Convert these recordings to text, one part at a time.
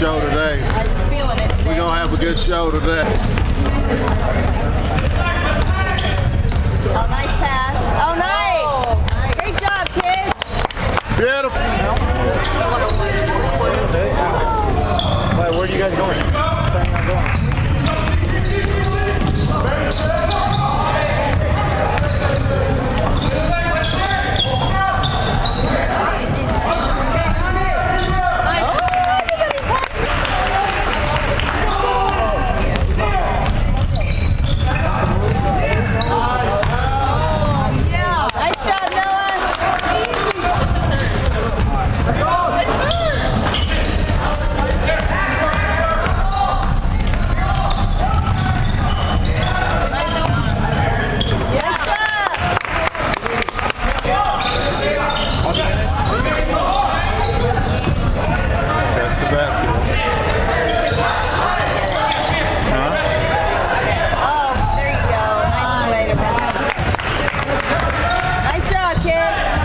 show today. I'm just feeling it today. We're going to have a good show today. Oh, nice pass. Oh, nice. Great job, kids. Beautiful. Where are you guys going?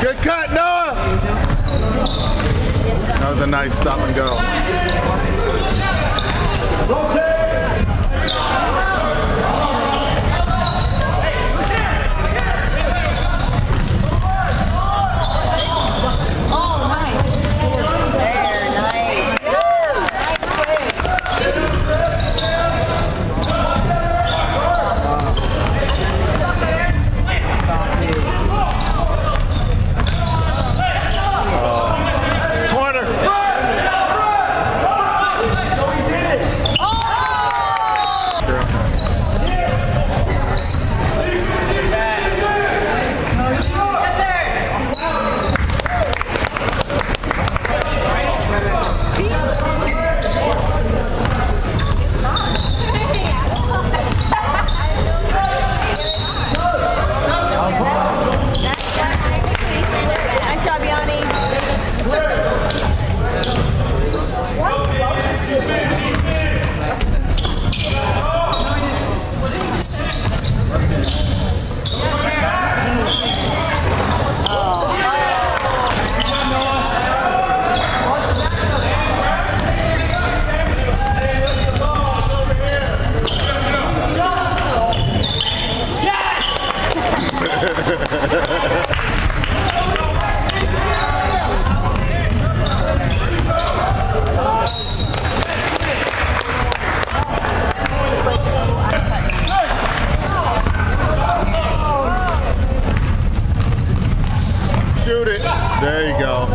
Good cut, Noah! That was a nice stop and go. Shoot it. There you go.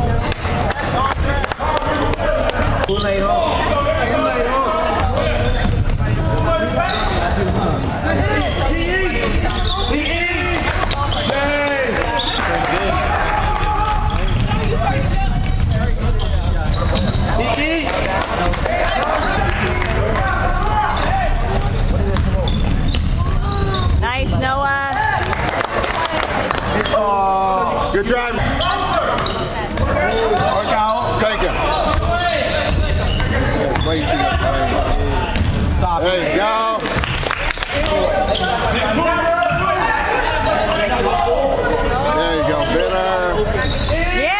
Nice, Noah. Good drive. Work out. Take it. There you go. There you go, Bitter. Yeah.